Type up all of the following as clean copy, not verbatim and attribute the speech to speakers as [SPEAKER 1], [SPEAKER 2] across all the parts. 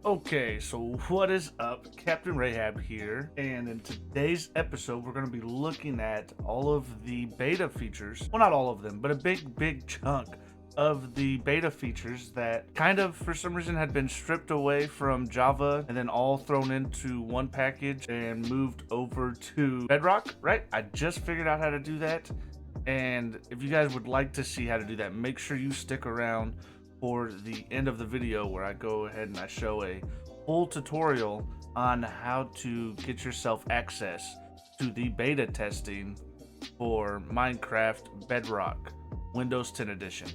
[SPEAKER 1] Okay, so what is up? CaptainRayhab here, and in today's episode, we're going to be looking at all of the beta features. Well, not all of them, but a big chunk of the beta features that kind of, for some reason, had been stripped away from Java and then all thrown into one package and moved over to Bedrock, right? I just figured out how to do that, and if you guys would like to see how to do that, make sure you stick around for the end of the video where I go ahead and I show a full tutorial on how to get yourself access to the beta testing for Minecraft Bedrock Windows 10 edition.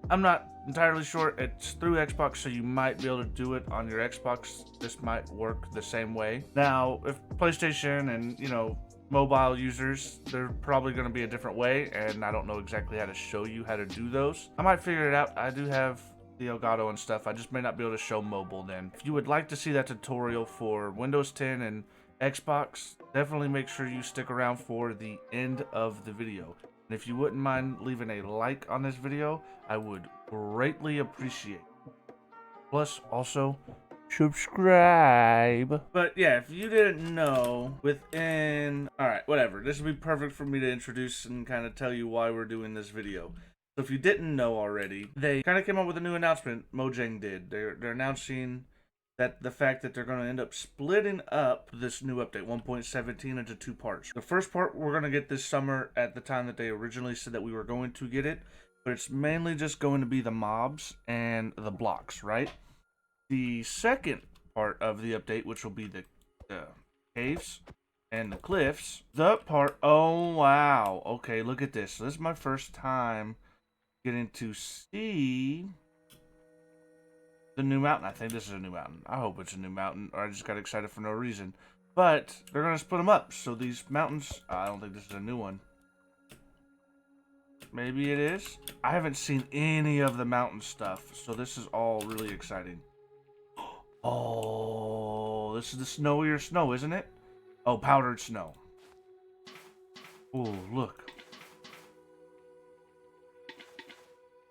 [SPEAKER 1] I'm not entirely sure. It's through Xbox, so you might be able to do it on your Xbox. This might work the same way. Now, if PlayStation and, mobile users, they're probably going to be a different way, and I don't know exactly how to show you how to do those. I might figure it out. I do have the Elgato and stuff. I just may not be able to show mobile then. If you would like to see that tutorial for Windows 10 and Xbox, definitely make sure you stick around for the end of the video. And if you wouldn't mind leaving a like on this video, I would greatly appreciate it. Plus, also, subscribe. But yeah, if you didn't know, alright, whatever, this would be perfect for me to introduce and kind of tell you why we're doing this video. So if you didn't know already, they kind of came up with a new announcement. Mojang did. They're announcing that the fact that they're going to end up splitting up this new update 1.17 into two parts. The first part we're going to get this summer at the time that they originally said that we were going to get it, but it's mainly just going to be the mobs and the blocks, right? The second part of the update, which will be the caves and the cliffs, oh wow, okay, look at this. So this is my first time getting to see the new mountain. I think this is a new mountain. I hope it's a new mountain, or I just got excited for no reason. But they're going to split them up. So these mountains, I don't think this is a new one. Maybe it is. I haven't seen any of the mountain stuff, so this is all really exciting. Oh, this is the snowier snow, isn't it? Oh, powdered snow. Oh, look.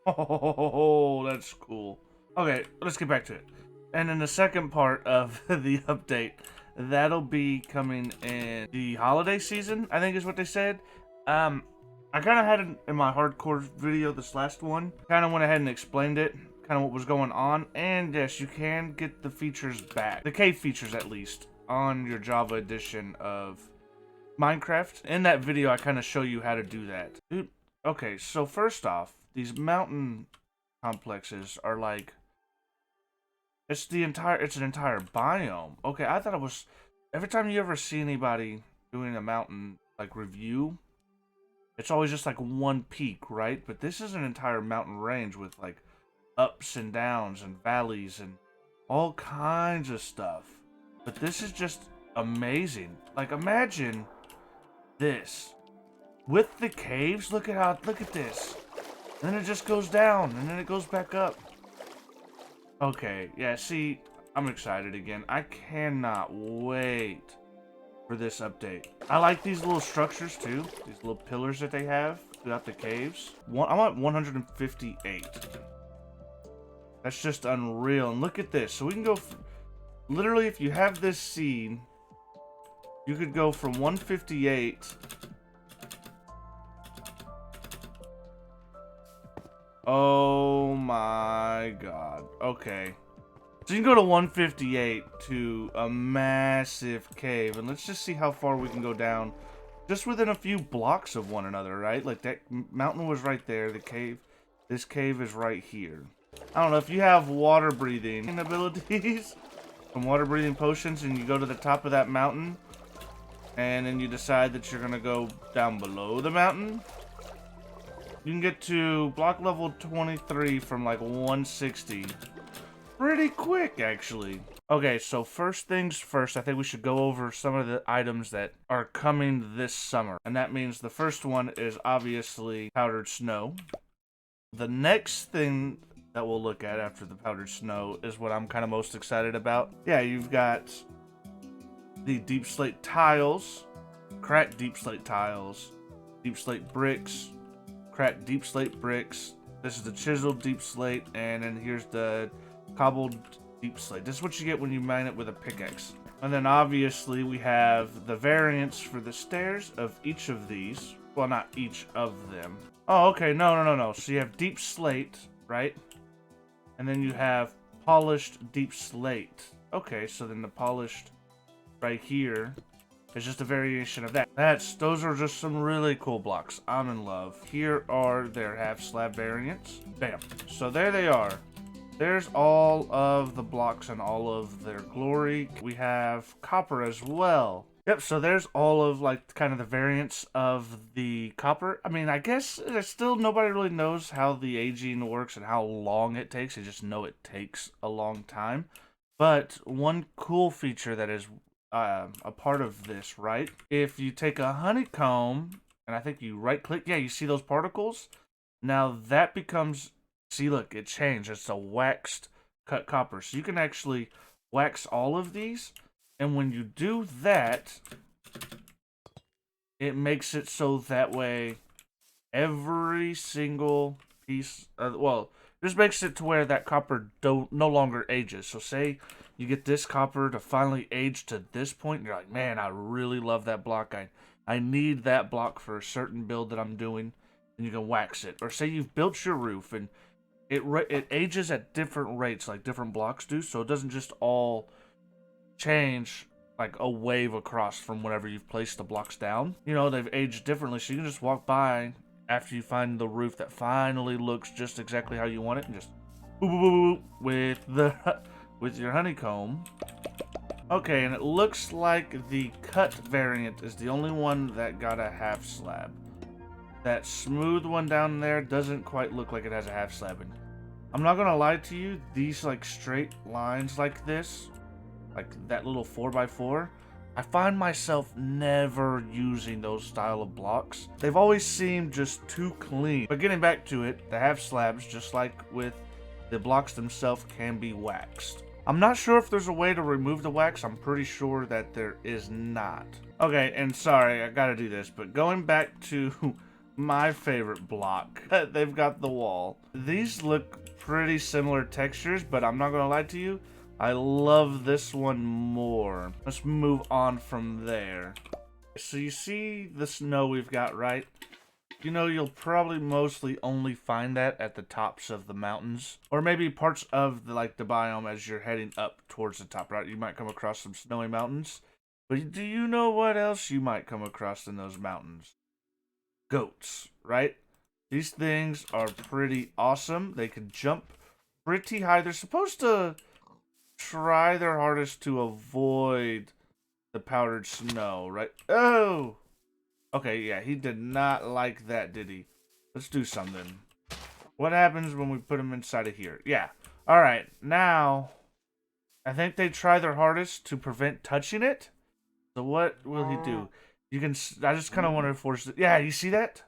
[SPEAKER 1] Oh, that's cool. Okay, let's get back to it. And in the second part of the update, that'll be coming in the holiday season, I think is what they said. I kind of had it in my hardcore video, this last one. Kind of went ahead and explained it, kind of what was going on. And yes, you can get the features back. The cave features, at least, on your Java edition of Minecraft. In that video, I kind of show you how to do that. Dude, okay, so first off, these mountain complexes are like, it's an entire biome. Okay, I thought it was, every time you ever see anybody doing a mountain, like, review, it's always just like one peak, right? But this is an entire mountain range with like ups and downs and valleys and all kinds of stuff. But this is just amazing. Like, imagine this with the caves. Look at this. And then it just goes down and then it goes back up. Okay, yeah, see, I'm excited again. I cannot wait for this update. I like these little structures too. These little pillars that they have throughout the caves. I'm at 158. That's just unreal. And look at this. So we can go, literally, if you have this seed, you could go from 158 oh my god. Okay. So you can go to 158 to a massive cave, and let's just see how far we can go down just within a few blocks of one another, right? Like, that mountain was right there, this cave is right here. I don't know, if you have water breathing abilities, some water breathing potions, and you go to the top of that mountain, and then you decide that you're gonna go down below the mountain, you can get to block level 23 from like 160. Pretty quick, actually. Okay, so first things first, I think we should go over some of the items that are coming this summer. And that means the first one is obviously powdered snow. The next thing that we'll look at after the powdered snow is what I'm kind of most excited about. Yeah, you've got the deep slate tiles, cracked deep slate tiles, deep slate bricks, cracked deep slate bricks. This is the chiseled deep slate, and then here's the cobbled deep slate. This is what you get when you mine it with a pickaxe. And then obviously we have the variants for the stairs of each of these. Well, not each of them. Oh, okay, no. So you have deep slate, right? And then you have polished deep slate. Okay, so then the polished right here is just a variation of that. Those are just some really cool blocks. I'm in love. Here are their half slab variants. Bam. So there they are. There's all of the blocks and all of their glory. We have copper as well. Yep, so there's all of like kind of the variants of the copper. I mean, I guess there's still nobody really knows how the aging works and how long it takes. They just know it takes a long time. But one cool feature that is a part of this, right? If you take a honeycomb and I think you right click, yeah, you see those particles? Now that becomes, see, look, it changed. It's a waxed cut copper. So you can actually wax all of these. And when you do that, it makes it so that way every single piece, this makes it to where that copper no longer ages. So say you get this copper to finally age to this point, and you're like, man, I really love that block. I need that block for a certain build that I'm doing, and you can wax it. Or say you've built your roof, and it ages at different rates, like different blocks do, so it doesn't just all change like a wave across from whenever you've placed the blocks down. You know, they've aged differently, so you can just walk by after you find the roof that finally looks just exactly how you want it, and just boop, boop, boop, with your honeycomb. Okay, and it looks like the cut variant is the only one that got a half slab. That smooth one down there doesn't quite look like it has a half slab. And I'm not gonna lie to you, these like straight lines like this, like that little 4x4, I find myself never using those style of blocks. They've always seemed just too clean. But getting back to it, the half slabs, just like with the blocks themselves, can be waxed. I'm not sure if there's a way to remove the wax. I'm pretty sure that there is not. Okay, and sorry, I gotta do this, but going back to my favorite block, they've got the wall. These look pretty similar textures, but I'm not gonna lie to you, I love this one more. Let's move on from there. So you see the snow we've got, right? You know, you'll probably mostly only find that at the tops of the mountains, or maybe parts of the biome as you're heading up towards the top, right? You might come across some snowy mountains. But do you know what else you might come across in those mountains? Goats, right? These things are pretty awesome. They can jump pretty high. They're supposed to try their hardest to avoid the powdered snow, right? Oh! Okay, yeah, he did not like that, did he? Let's do something. What happens when we put him inside of here? Yeah. Alright, now, I think they try their hardest to prevent touching it. So what will he do? You can, I just kind of want to force it. Yeah, you see that?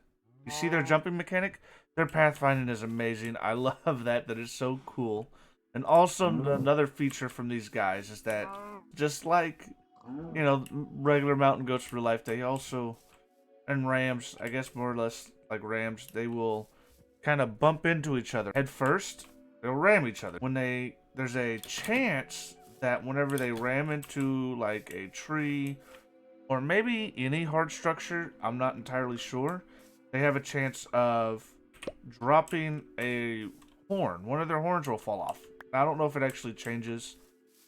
[SPEAKER 1] You see their jumping mechanic? Their pathfinding is amazing. I love that. That is so cool. And also another feature from these guys is that just like, you know, regular mountain goats for life, they also, and rams, I guess more or less like rams, they will kind of bump into each other. Head first, they'll ram each other. When there's a chance that whenever they ram into like a tree or maybe any hard structure, I'm not entirely sure, they have a chance of dropping a horn. One of their horns will fall off. I don't know if it actually changes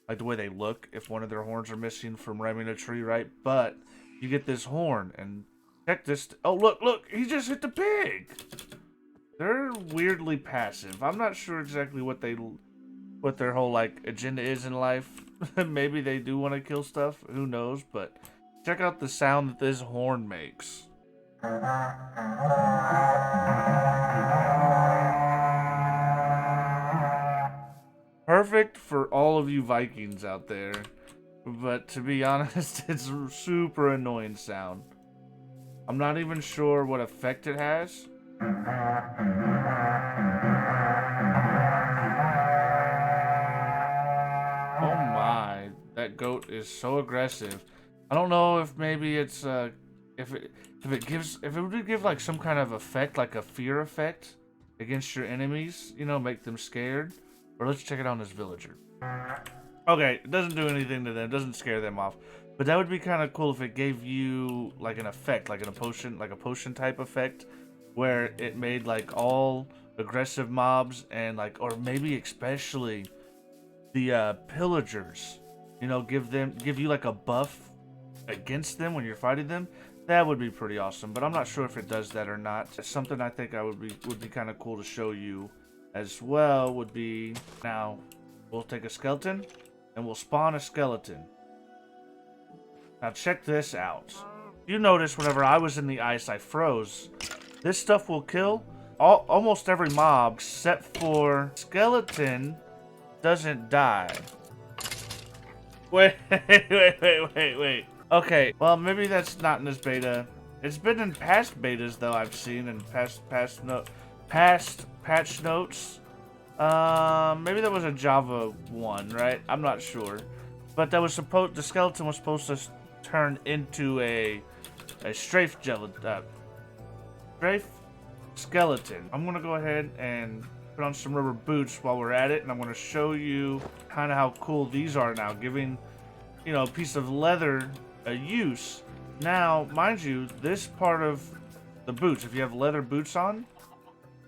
[SPEAKER 1] like the way they look if one of their horns are missing from ramming a tree, right? But you get this horn, and check this. Oh, look, he just hit the pig. They're weirdly passive. I'm not sure exactly what their whole like agenda is in life. Maybe they do want to kill stuff. Who knows? But check out the sound that this horn makes. Perfect for all of you Vikings out there. But to be honest, it's a super annoying sound. I'm not even sure what effect it has. Oh my, that goat is so aggressive. I don't know if maybe it's if it would give like some kind of effect, like a fear effect against your enemies, you know, make them scared. Or let's check it out on this villager. Okay, it doesn't do anything to them, doesn't scare them off. But that would be kind of cool if it gave you like an effect, like a potion type effect, where it made like all aggressive mobs and like, or maybe especially the pillagers, you know, give you like a buff against them when you're fighting them. That would be pretty awesome, but I'm not sure if it does that or not. It's something I think would be kind of cool to show you as well. Would be, now we'll take a skeleton and we'll spawn a skeleton. Now check this out. You notice whenever I was in the ice, I froze. This stuff will kill almost every mob except for skeleton doesn't die. Wait. Wait. Okay, well maybe that's not in this beta. It's been in past betas though. I've seen in past patch notes. Maybe that was a Java one, right? I'm not sure, but that was the skeleton was supposed to turn into a strafe skeleton. I'm gonna go ahead and put on some rubber boots while we're at it, and I'm gonna show you kind of how cool these are now, giving, you know, a piece of leather a use. Now, mind you, this part of the boots, if you have leather boots on,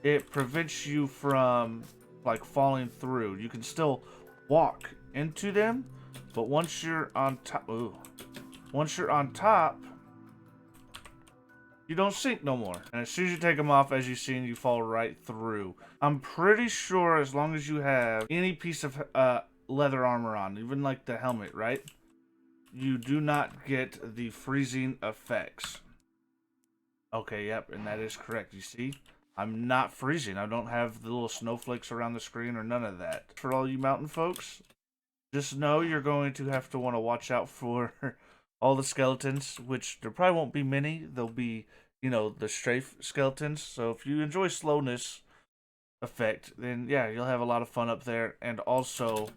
[SPEAKER 1] it prevents you from like falling through. You can still walk into them, but once you're on top, you don't sink no more. And as soon as you take them off, as you've seen, you fall right through. I'm pretty sure as long as you have any piece of leather armor on, even like the helmet, right? You do not get the freezing effects. Okay, yep, and that is correct. You see, I'm not freezing. I don't have the little snowflakes around the screen or none of that. For all you mountain folks, just know you're going to have to want to watch out for all the skeletons, which there probably won't be many. There'll be, you know, the strafe skeletons. So if you enjoy slowness effect, then yeah, you'll have a lot of fun up there. And also,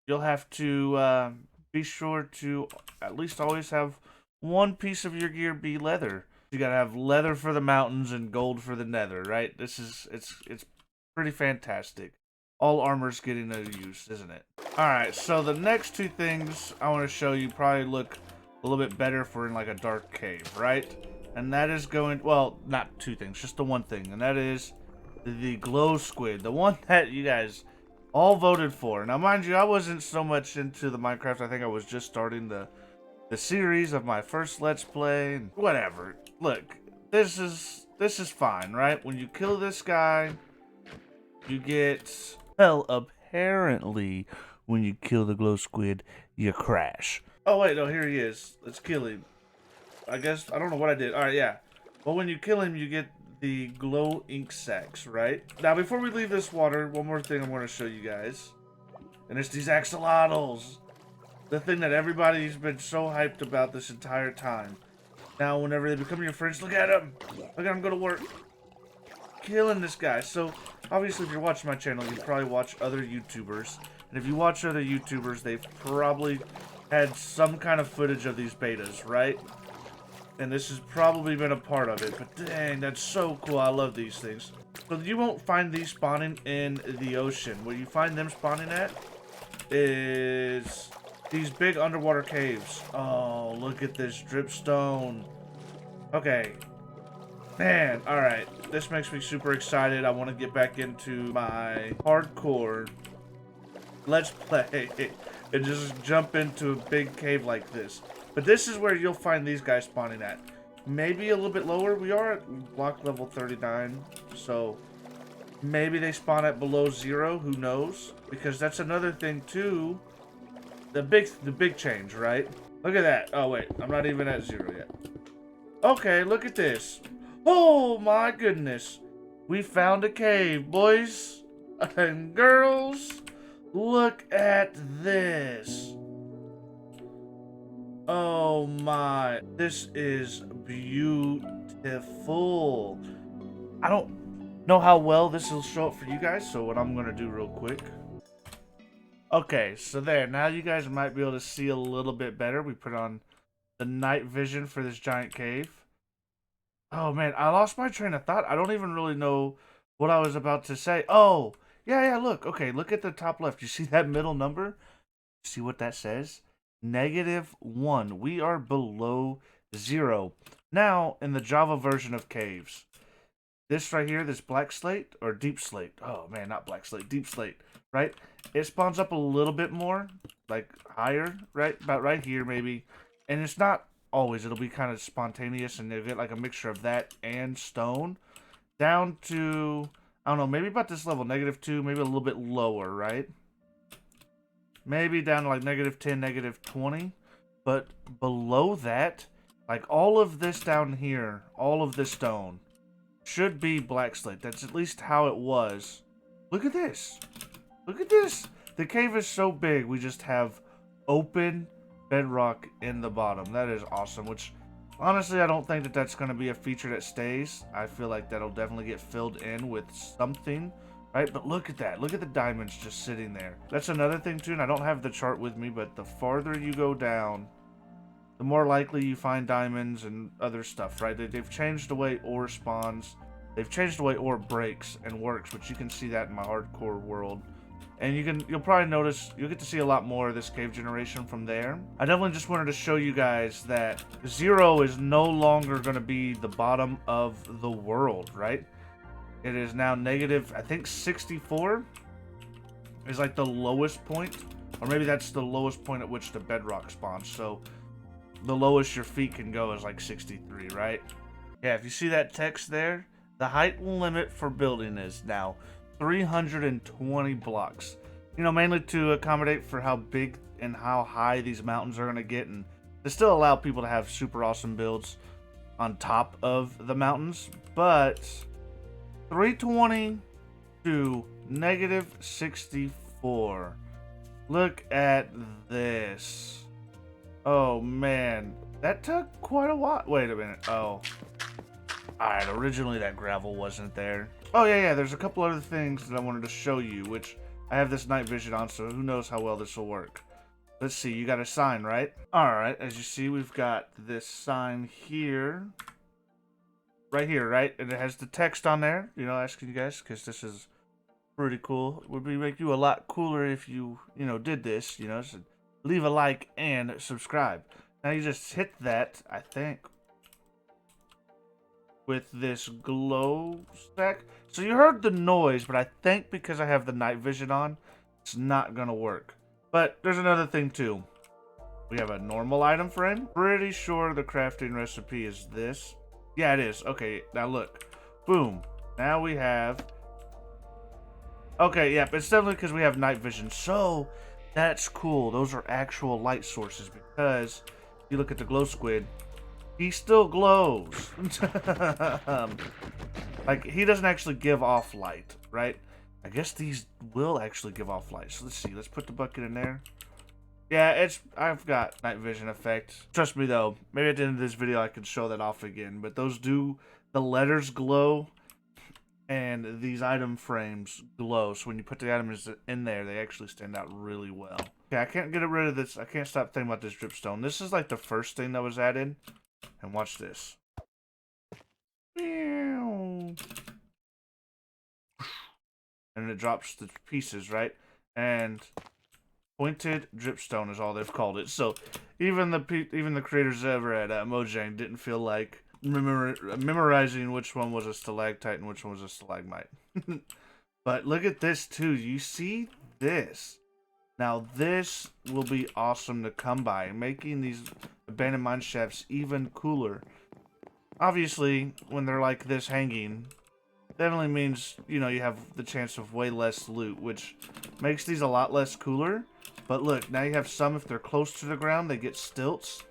[SPEAKER 1] you'll have to be sure to at least always have one piece of your gear be leather. You gotta have leather for the mountains and gold for the nether, right? It's pretty fantastic. All armor's getting a use, isn't it? Alright, so the next two things I want to show you probably look a little bit better if we're in like a dark cave, right? And that is going, well, not two things, just the one thing, and that is the glow squid, the one that you guys all voted for. Now, mind you, I wasn't so much into the Minecraft. I think I was just starting the series of my first Let's Play. And whatever. Look, this is fine, right? When you kill this guy, you get, well, apparently, when you kill the glow squid, you crash. Oh wait, no, here he is. Let's kill him. I guess I don't know what I did. All right, yeah. Well, when you kill him, you get the glow ink sacs, right? Now, before we leave this water, one more thing I want to show you guys. And it's these axolotls. The thing that everybody's been so hyped about this entire time. Now, whenever they become your friends, look at them. Look at them go to work. Killing this guy. So, obviously, if you're watching my channel, you probably watch other YouTubers. And if you watch other YouTubers, they've probably had some kind of footage of these betas, right? And this has probably been a part of it, but dang, that's so cool. I love these things. So you won't find these spawning in the ocean. Where you find them spawning at is these big underwater caves. Oh, look at this dripstone. Okay. Man, alright. This makes me super excited. I want to get back into my hardcore Let's Play and just jump into a big cave like this. But this is where you'll find these guys spawning at. Maybe a little bit lower. We are at block level 39. So maybe they spawn at below 0. Who knows? Because that's another thing too. The big change, right? Look at that. Oh wait, I'm not even at 0 yet. Okay, look at this. Oh my goodness. We found a cave, boys and girls. Look at this. Oh my, this is beautiful. I don't know how well this will show up for you guys, so what I'm gonna do real quick. Okay, so there, now you guys might be able to see a little bit better. We put on the night vision for this giant cave. Oh man, I lost my train of thought. I don't even really know what I was about to say. Oh, Yeah, look. Okay, look at the top left. You see that middle number? See what that says? -1. We are below 0. Now, in the Java version of caves, this right here, this black slate, or deep slate. Oh, man, not black slate, deep slate, right? It spawns up a little bit more, like higher, right? About right here, maybe. And it's not always. It'll be kind of spontaneous, and you'll get like a mixture of that and stone. Down to, I don't know, maybe about this level, -2, maybe a little bit lower, right? Maybe down to like -10, -20. But below that, like all of this down here, all of this stone, should be black slate. That's at least how it was. Look at this. Look at this. The cave is so big, we just have open bedrock in the bottom. That is awesome, which honestly, I don't think that that's going to be a feature that stays. I feel like that'll definitely get filled in with something, right? But look at that. Look at the diamonds just sitting there. That's another thing, too, and I don't have the chart with me, but the farther you go down, the more likely you find diamonds and other stuff, right? They've changed the way ore spawns. They've changed the way ore breaks and works, which you can see that in my hardcore world. And you'll probably notice, you'll get to see a lot more of this cave generation from there. I definitely just wanted to show you guys that 0 is no longer going to be the bottom of the world, right? It is now negative, I think 64 is like the lowest point. Or maybe that's the lowest point at which the bedrock spawns. So the lowest your feet can go is like 63, right? Yeah, if you see that text there, the height limit for building is now 320 blocks. You know, mainly to accommodate for how big and how high these mountains are going to get, and to still allow people to have super awesome builds on top of the mountains. But 320 to -64. Look at this. Oh, man. That took quite a while. Wait a minute. Oh. Alright, originally that gravel wasn't there. Oh, yeah, there's a couple other things that I wanted to show you, which I have this night vision on, so who knows how well this will work. Let's see, you got a sign, right? Alright, as you see, we've got this sign here. Right here, right? And it has the text on there, you know, asking you guys, because this is pretty cool. It would make you a lot cooler if you, did this, so leave a like and subscribe. Now you just hit that, I think, with this glow stack. So you heard the noise, but I think because I have the night vision on, it's not gonna work. But there's another thing too. We have a normal item frame. Pretty sure the crafting recipe is this. Yeah, it is. Okay, now look. Boom. Now we have... Okay, yeah, it's definitely because we have night vision. So, that's cool. Those are actual light sources, because if you look at the glow squid, he still glows. Like, he doesn't actually give off light, right? I guess these will actually give off light. So let's see. Let's put the bucket in there. Yeah, I've got night vision effect. Trust me, though. Maybe at the end of this video I can show that off again. But those do... The letters glow. And these item frames glow. So when you put the items in there, they actually stand out really well. Okay, I can't get rid of this. I can't stop thinking about this dripstone. This is like the first thing that was added. And watch this. And it drops the pieces, right? And pointed dripstone is all they've called it. So even the creators ever at Mojang didn't feel like memorizing which one was a stalactite and which one was a stalagmite. But look at this too. You see this? Now this will be awesome to come by, making these abandoned mine shafts even cooler. Obviously, when they're like this hanging, definitely means, you have the chance of way less loot, which makes these a lot less cooler. But look, now you have some, if they're close to the ground, they get stilts.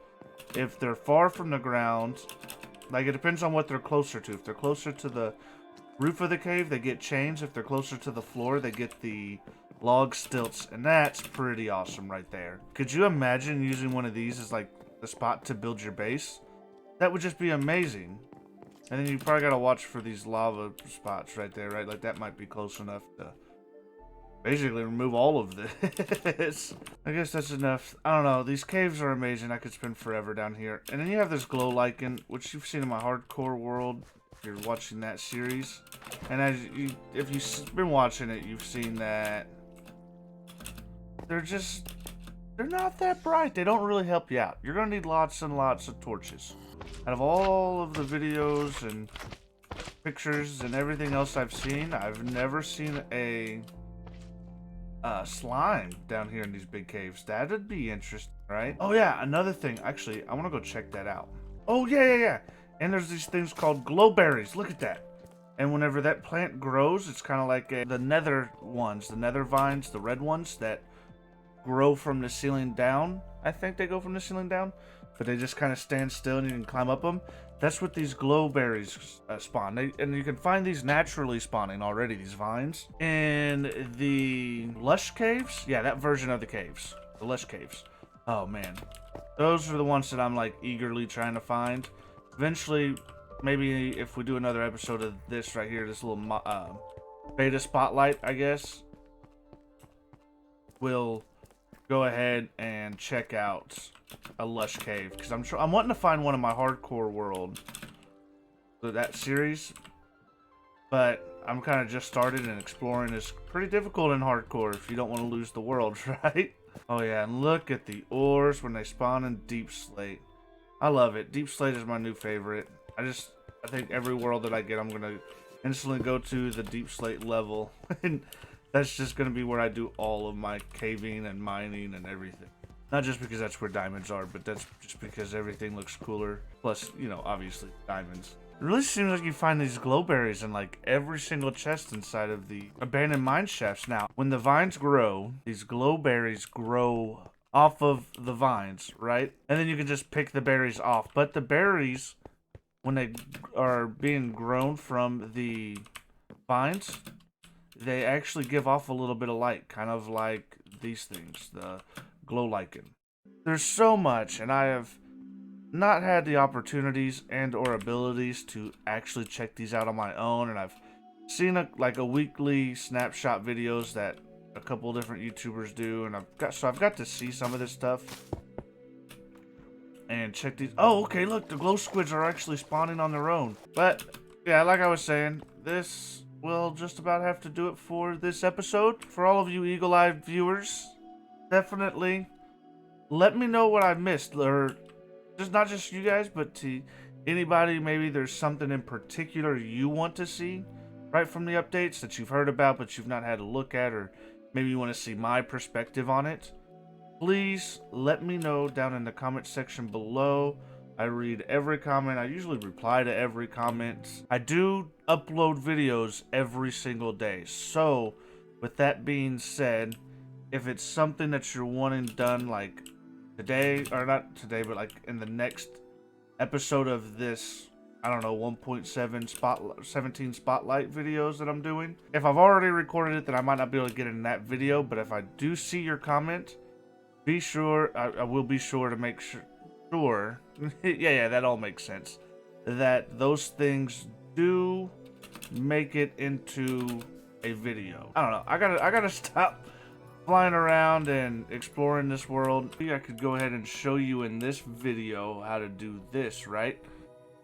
[SPEAKER 1] If they're far from the ground, like, it depends on what they're closer to. If they're closer to the roof of the cave, they get chains. If they're closer to the floor, they get the log stilts. And that's pretty awesome right there. Could you imagine using one of these as, like, the spot to build your base? That would just be amazing. And then you probably gotta watch for these lava spots right there, right? Like, that might be close enough to basically remove all of this. I guess that's enough. I don't know. These caves are amazing. I could spend forever down here. And then you have this glow lichen, which you've seen in my hardcore world. If you're watching that series, and if you've been watching it, you've seen that they're not that bright. They don't really help you out. You're gonna need lots and lots of torches. Out of all of the videos and pictures and everything else I've seen, I've never seen a slime down here in these big caves. That would be interesting, right? Oh yeah, another thing. Actually, I want to go check that out. Oh yeah. And there's these things called glowberries. Look at that. And whenever that plant grows, it's kind of like the nether ones, the nether vines, the red ones that grow from the ceiling down. I think they go from the ceiling down, but they just kind of stand still and you can climb up them. That's what these glowberries spawn. And you can find these naturally spawning already, these vines. In the lush caves? Yeah, that version of the caves. The lush caves. Oh, man. Those are the ones that I'm, like, eagerly trying to find. Eventually, maybe if we do another episode of this right here, this little beta spotlight, I guess, we'll go ahead and check out a lush cave, because I'm wanting to find one in my hardcore world, that series, but I'm kind of just started, and exploring is pretty difficult in hardcore if you don't want to lose the world, right? Oh yeah, and look at the ores when they spawn in deep slate. I love it. Deep slate is my new favorite. I think every world that I get, I'm gonna instantly go to the deep slate level and that's just going to be where I do all of my caving and mining and everything. Not just because that's where diamonds are, but that's just because everything looks cooler. Plus, you know, obviously, diamonds. It really seems like you find these glowberries in like every single chest inside of the abandoned mine shafts. Now, when the vines grow, these glowberries grow off of the vines, right? And then you can just pick the berries off. But the berries, when they are being grown from the vines, they actually give off a little bit of light, kind of like these things, the glow lichen. There's so much, and I have not had the opportunities and or abilities to actually check these out on my own, and I've seen a weekly snapshot videos that a couple different YouTubers do, and I've got to see some of this stuff and check these. Oh, okay, look, the glow squids are actually spawning on their own. But yeah, like I was saying, this will just about have to do it for this episode. For all of you eagle-eyed viewers, definitely let me know what I missed, or just not just you guys, but to anybody. Maybe there's something in particular you want to see right from the updates that you've heard about but you've not had a look at, or maybe you want to see my perspective on it. Please let me know down in the comment section below. I read every comment. I usually reply to every comment. I do upload videos every single day. So, with that being said, if it's something that you're wanting done like today, or not today, but like in the next episode of this, I don't know, 17 spotlight videos that I'm doing. If I've already recorded it, then I might not be able to get in that video. But if I do see your comment, be sure, I will be sure to make sure, yeah, that all makes sense, that those things do make it into a video. I don't know, I gotta stop flying around and exploring this world. Maybe I could go ahead and show you in this video how to do this, right?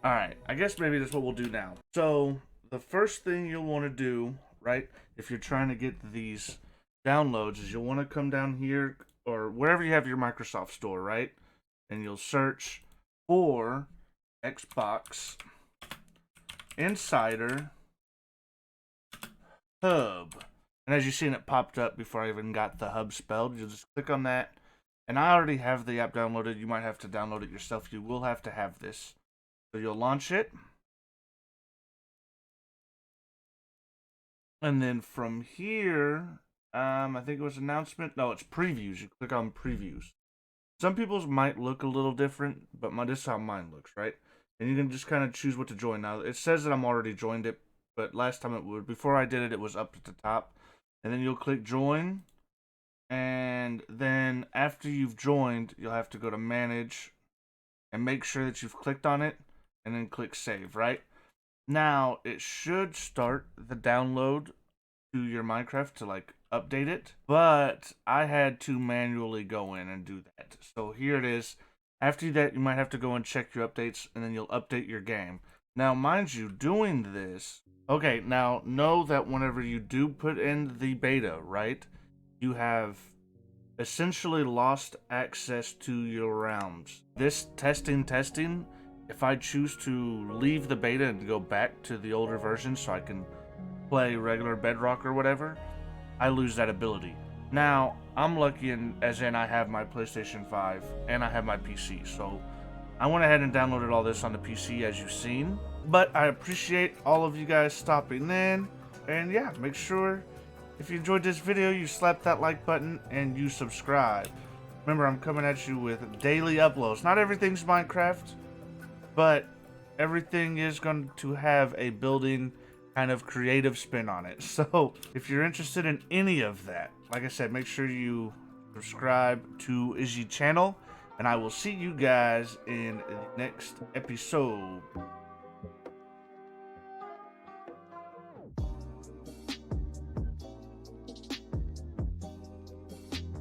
[SPEAKER 1] Alright, I guess maybe that's what we'll do now. So, the first thing you'll want to do, right, if you're trying to get these downloads, is you'll want to come down here, or wherever you have your Microsoft Store, right? And you'll search for Xbox Insider Hub. And as you've seen, it popped up before I even got the hub spelled. You'll just click on that. And I already have the app downloaded. You might have to download it yourself. You will have to have this. So you'll launch it. And then from here, I think it was announcement. No, it's previews. You click on previews. Some people's might look a little different, but this is how mine looks, right? And you can just kind of choose what to join. Now, it says that I'm already joined it, but last time it would. Before I did it, it was up at the top. And then you'll click join. And then after you've joined, you'll have to go to manage and make sure that you've clicked on it and then click save, right? Now, it should start the download to your Minecraft to like update it, but I had to manually go in and do that. So here it is. After that, you might have to go and check your updates, and then you'll update your game. Now, mind you, doing this, okay, now know that whenever you do put in the beta, right, you have essentially lost access to your realms. This testing, if I choose to leave the beta and go back to the older version so I can play regular Bedrock or whatever, I lose that ability. Now, I'm lucky as in I have my PlayStation 5 and I have my PC, so I went ahead and downloaded all this on the PC as you've seen. But I appreciate all of you guys stopping in, and yeah, make sure if you enjoyed this video, you slap that like button and you subscribe. Remember, I'm coming at you with daily uploads. Not everything's Minecraft, but everything is going to have a building kind of creative spin on it. So if you're interested in any of that, like I said, make sure you subscribe to Izzy channel, and I will see you guys in the next episode.